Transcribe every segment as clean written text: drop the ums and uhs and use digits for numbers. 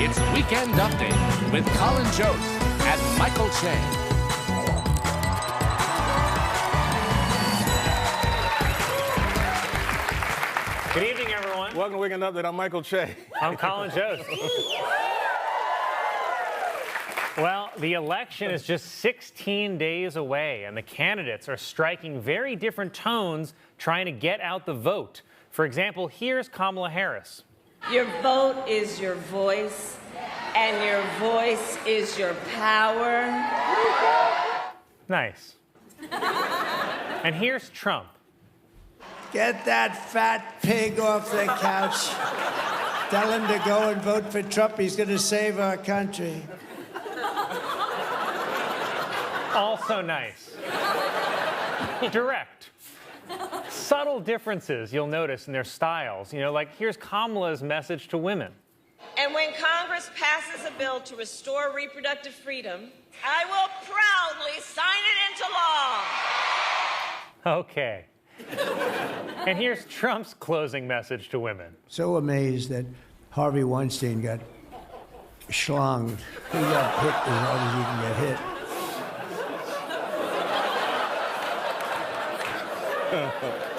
It's Weekend Update with Colin Jost and Michael Che. Good evening, everyone. Welcome to Weekend Update. I'm Michael Che. I'm Colin Jost. Well, the election is just 16 days away, and the candidates are striking very different tones trying to get out the vote. For example, here's Kamala Harris. Your vote is your voice, and your voice is your power. Nice. And here's Trump. Get that fat pig off the couch. Tell him to go and vote for Trump. He's going to save our country. Also nice. Direct. Subtle differences you'll notice in their styles. You know, like here's Kamala's message to women. And when Congress passes a bill to restore reproductive freedom, I will proudly sign it into law. Okay. And here's Trump's closing message to women. So amazed that Harvey Weinstein got schlonged. He got hit as hard as you can get hit.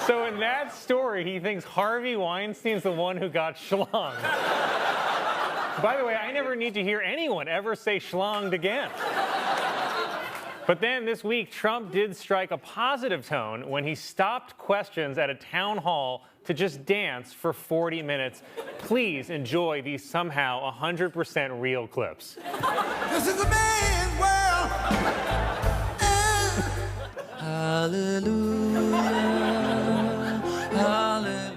So in that story, he thinks Harvey Weinstein's the one who got schlonged. By the way, I never need to hear anyone ever say schlonged again. But then this week, Trump did strike a positive tone when he stopped questions at a town hall to just dance for 40 minutes. Please enjoy these somehow 100% real clips. This is a man's world. Hallelujah. Hallelujah.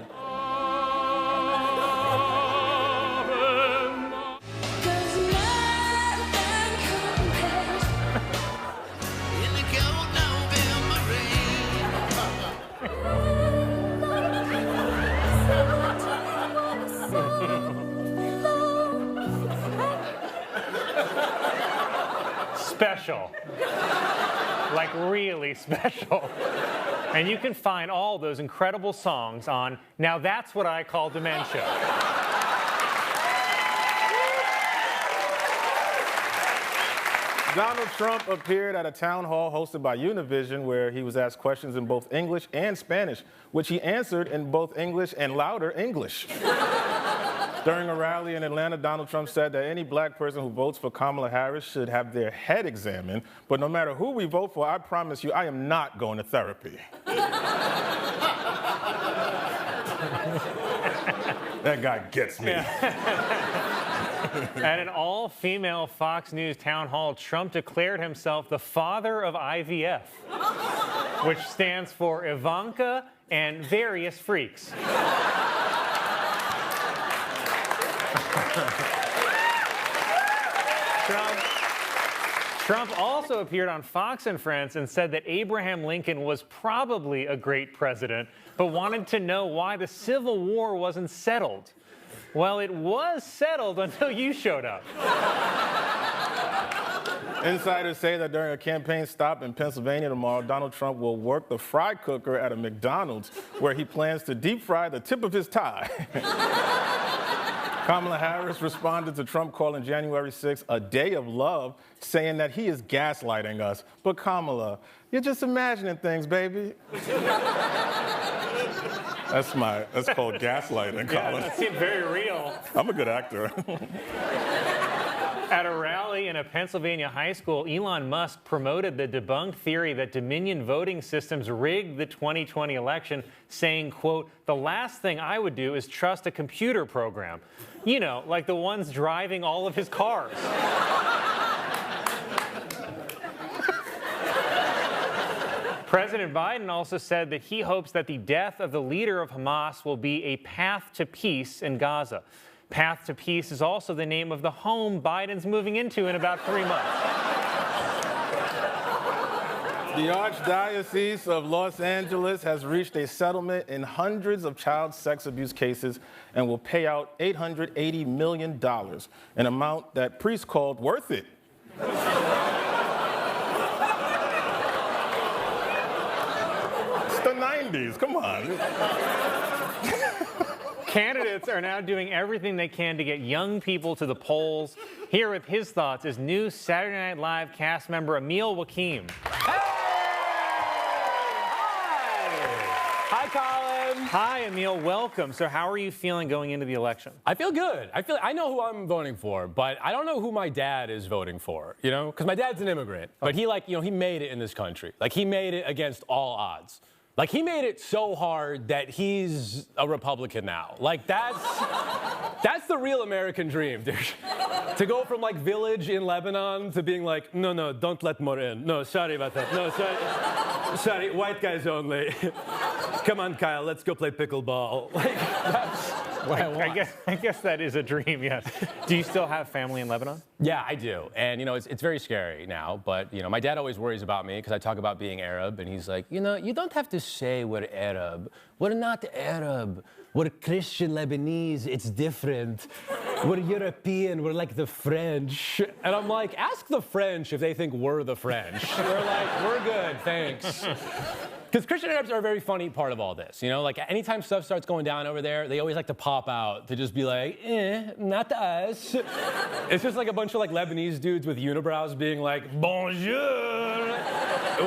Special. Like really special. And you can find all those incredible songs on Now That's What I Call Dementia. Donald Trump appeared at a town hall hosted by Univision where he was asked questions in both English and Spanish, which he answered in both English and louder English. During a rally in Atlanta, Donald Trump said that any black person who votes for Kamala Harris should have their head examined, but no matter who we vote for, I promise you, I am not going to therapy. That guy gets me. At an all-female Fox News town hall, Trump declared himself the father of IVF, which stands for Ivanka and various freaks. Trump also appeared on Fox and Friends and said that Abraham Lincoln was probably a great president, but wanted to know why the Civil War wasn't settled. Well, it was settled until you showed up. Insiders say that during a campaign stop in Pennsylvania tomorrow, Donald Trump will work the fry cooker at a McDonald's where he plans to deep fry the tip of his tie. Kamala Harris responded to Trump calling January 6th a day of love, saying that he is gaslighting us. But Kamala, you're just imagining things, baby. That's called gaslighting, Colin. Yeah, that seemed very real. I'm a good actor. At a rally in a Pennsylvania high school, Elon Musk promoted the debunked theory that Dominion voting systems rigged the 2020 election, saying, quote, "The last thing I would do is trust a computer program." You know, like the ones driving all of his cars. President Biden also said that he hopes that the death of the leader of Hamas will be a path to peace in Gaza. Path to Peace is also the name of the home Biden's moving into in about 3 months. The Archdiocese of Los Angeles has reached a settlement in hundreds of child sex abuse cases and will pay out $880 million, an amount that priests called worth it. It's the 90s, come on. Candidates are now doing everything they can to get young people to the polls. Here with his thoughts is new Saturday Night Live cast member Emil Wakim. Hi, Colin. Hi, Emil. Welcome. So how are you feeling going into the election? I feel good. I know who I'm voting for, but I don't know who my dad is voting for, you know? Because my dad's an immigrant, but he made it in this country. Like, he made it against all odds. Like, he made it so hard that he's a Republican now. Like, that's the real American dream, dude. To go from, like, village in Lebanon to being like, no, don't let more in. No, sorry about that. No, sorry, white guys only. Come on, Kyle, let's go play pickleball. Like, that's what I want. I guess that is a dream, yes. Do you still have family in Lebanon? Yeah, I do. And, it's very scary now. But, my dad always worries about me because I talk about being Arab. And he's like, you don't have to say we're Arab. We're not Arab. We're Christian Lebanese. It's different. We're European. We're like the French. And I'm like, ask the French if they think we're the French. We're like, we're good, thanks. Because Christian Arabs are a very funny part of all this. Like anytime stuff starts going down over there, they always like to pop out to just be like, not us. It's just like a bunch of like Lebanese dudes with unibrows being like, bonjour,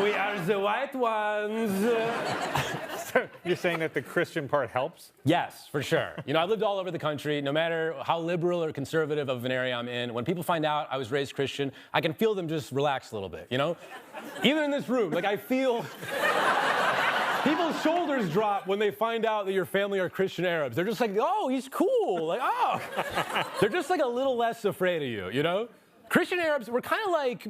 we are the white ones. So you're saying that the Christian part helps? Yes, for sure. I've lived all over the country. No matter how liberal or conservative of an area I'm in, when people find out I was raised Christian, I can feel them just relax a little bit, Even in this room, like I feel people's shoulders drop when they find out that your family are Christian Arabs. They're just like, oh, he's cool. Like, oh. They're just like a little less afraid of you, Christian Arabs, we're kind of like,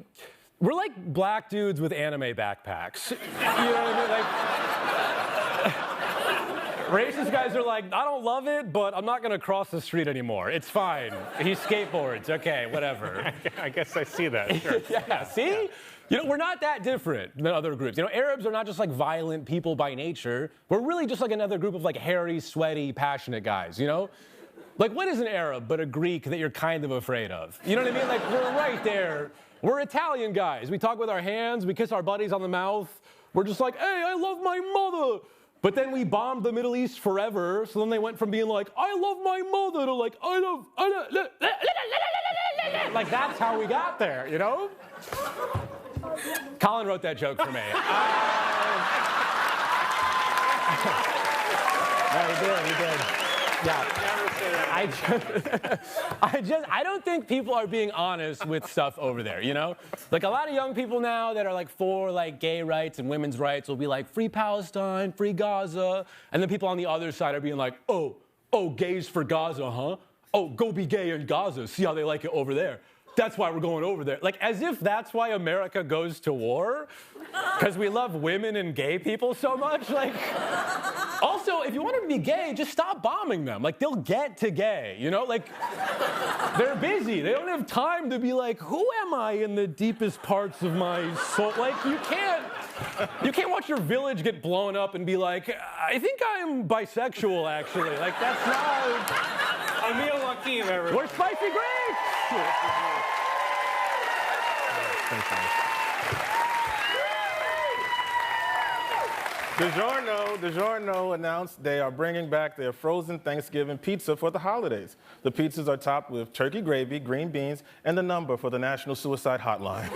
we're like black dudes with anime backpacks. You know what I mean? Like, racist guys are like, I don't love it, but I'm not going to cross the street anymore. It's fine. He skateboards. Okay, whatever. I guess I see that. Sure. Yeah, see? We're not that different than other groups. Arabs are not just like violent people by nature. We're really just like another group of like hairy, sweaty, passionate guys, Like, what is an Arab but a Greek that you're kind of afraid of? You know what I mean? Like, we're right there. We're Italian guys. We talk with our hands. We kiss our buddies on the mouth. We're just like, hey, I love my mother. But then we bombed the Middle East forever. So then they went from being like, I love my mother to like, I love. Like, that's how we got there, Colin wrote that joke for me. No, he did. Yeah. I don't think people are being honest with stuff over there, Like a lot of young people now that are like for like gay rights and women's rights will be like free Palestine, free Gaza. And then people on the other side are being like, oh, gays for Gaza, huh? Oh, go be gay in Gaza. See how they like it over there. That's why we're going over there. Like, as if that's why America goes to war? Because we love women and gay people so much? Like, also, if you want them to be gay, just stop bombing them. Like, they'll get to gay, Like, they're busy. They don't have time to be like, who am I in the deepest parts of my soul? Like, you can't watch your village get blown up and be like, I think I'm bisexual, actually. Like, that's not... Emil Wakim, everyone. We're spicy Greeks! DiGiorno announced they are bringing back their frozen Thanksgiving pizza for the holidays. The pizzas are topped with turkey gravy, green beans, and the number for the National Suicide Hotline.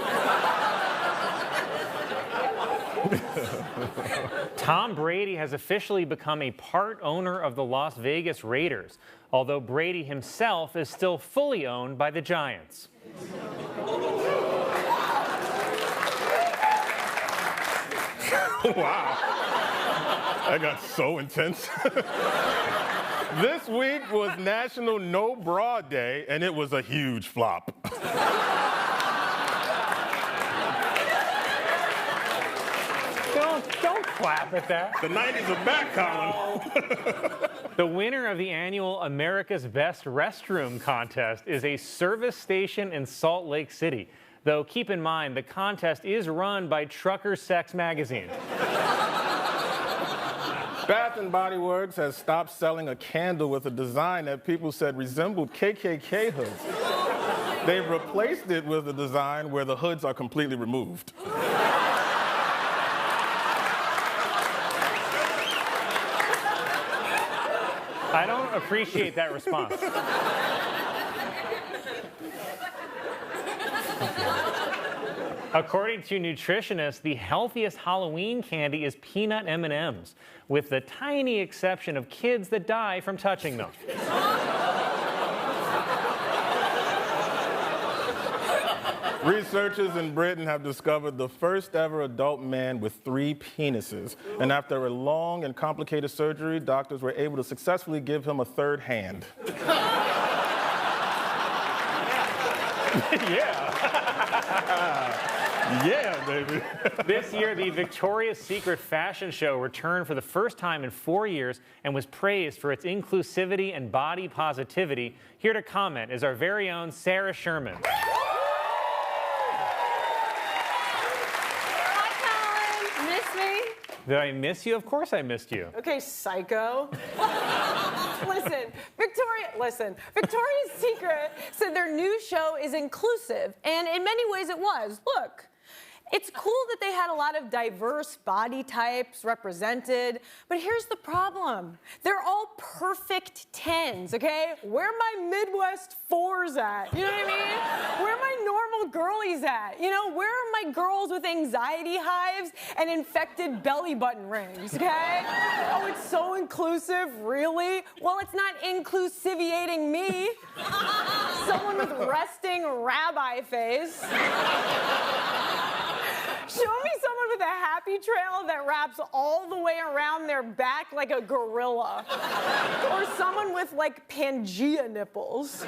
Tom Brady has officially become a part owner of the Las Vegas Raiders, although Brady himself is still fully owned by the Giants. Wow. That got so intense. This week was National No Bra Day, and it was a huge flop. Don't clap at that. The 90s are back, Colin. The winner of the annual America's Best Restroom contest is a service station in Salt Lake City. Though keep in mind, the contest is run by Trucker Sex Magazine. Bath & Body Works has stopped selling a candle with a design that people said resembled KKK hoods. They've replaced it with a design where the hoods are completely removed. I don't appreciate that response. According to nutritionists, the healthiest Halloween candy is peanut M&Ms, with the tiny exception of kids that die from touching them. Researchers in Britain have discovered the first ever adult man with 3 penises. And after a long and complicated surgery, doctors were able to successfully give him a 3rd hand. Yeah. Yeah, baby. This year, the Victoria's Secret fashion show returned for the first time in 4 years and was praised for its inclusivity and body positivity. Here to comment is our very own Sarah Sherman. Did I miss you? Of course I missed you. Okay, psycho. Listen. Victoria's Secret said their new show is inclusive, and in many ways it was. Look, it's cool that they had a lot of diverse body types represented, but here's the problem. They're all perfect 10s, okay? Where are my Midwest 4s at? You know what I mean? Where are my normal girlies at? You know, where are my girls with anxiety hives and infected belly button rings, okay? Oh, it's so inclusive, really? Well, it's not inclusiviating me. Someone with resting rabbi face. Show me someone with a happy trail that wraps all the way around their back like a gorilla. Or someone with, like, Pangea nipples.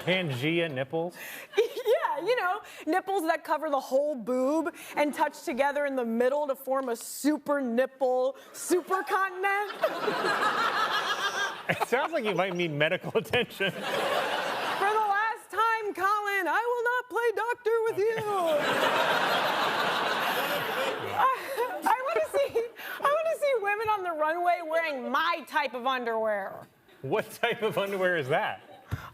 Pangea nipples? Yeah, you know, nipples that cover the whole boob and touch together in the middle to form a super nipple supercontinent. It sounds like you might need medical attention. For the last time, Colin, I will not play doctor with you. I want to see women on the runway wearing my type of underwear. What type of underwear is that?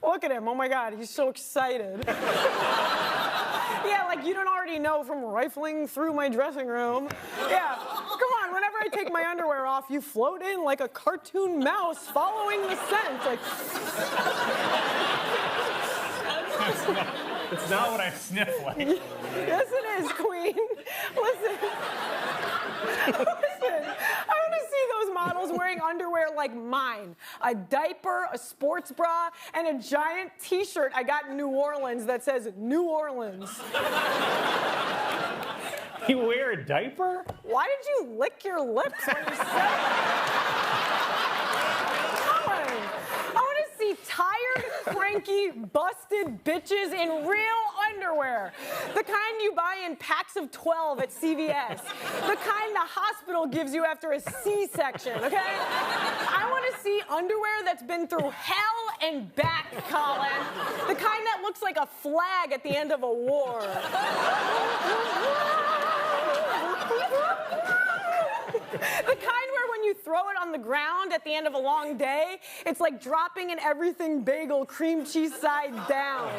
Look at him. Oh my God, he's so excited. Yeah, like you don't already know from rifling through my dressing room. Yeah, come on, whenever I take my underwear off, you float in like a cartoon mouse following the scent. Like... It's not what I sniff like. Yes, it is, Queen. Listen, I want to see those models wearing underwear like mine. A diaper, a sports bra, and a giant T-shirt I got in New Orleans that says New Orleans. You wear a diaper? Why did you lick your lips when you said that? I want to see tired, cranky, busted bitches in real underwear. The kind you buy in packs of 12 at CVS. The kind the hospital gives you after a C-section, okay? I want to see underwear that's been through hell and back, Colin. The kind that looks like a flag at the end of a war. The kind where when you throw it on the ground at the end of a long day, it's like dropping an everything bagel cream cheese side down.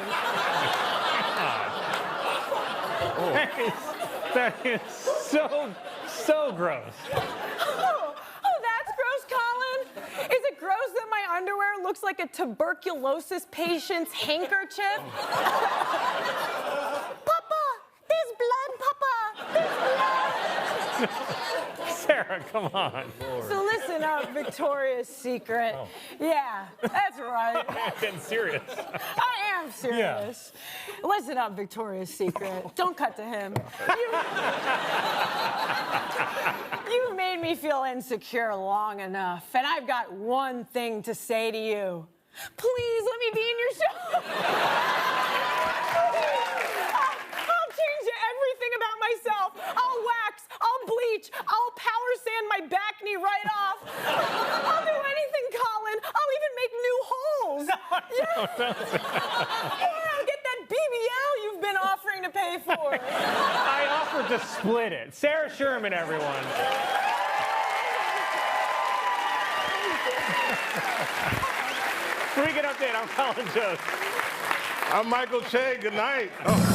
That is so gross. Oh, that's gross, Colin? Is it gross that my underwear looks like a tuberculosis patient's handkerchief? Papa, there's blood, Papa. There's blood. Sarah, come on. So listen up, Victoria's Secret. Oh. Yeah, that's right. I'm getting serious. I am serious. Yeah. Listen up, Victoria's Secret. Don't cut to him. You've made me feel insecure long enough, and I've got one thing to say to you. Please let me be in your show. I'll change everything about myself. I'll wax, I'll bleach, I'll power sand my back knee right off. I'll do anything, Colin. I'll even make new holes. I'll get that BBL you've been offering to pay for. I offered to split it. Sarah Sherman, everyone. Freaking Update, I'm Colin Jost. I'm Michael Che. Good night. Oh.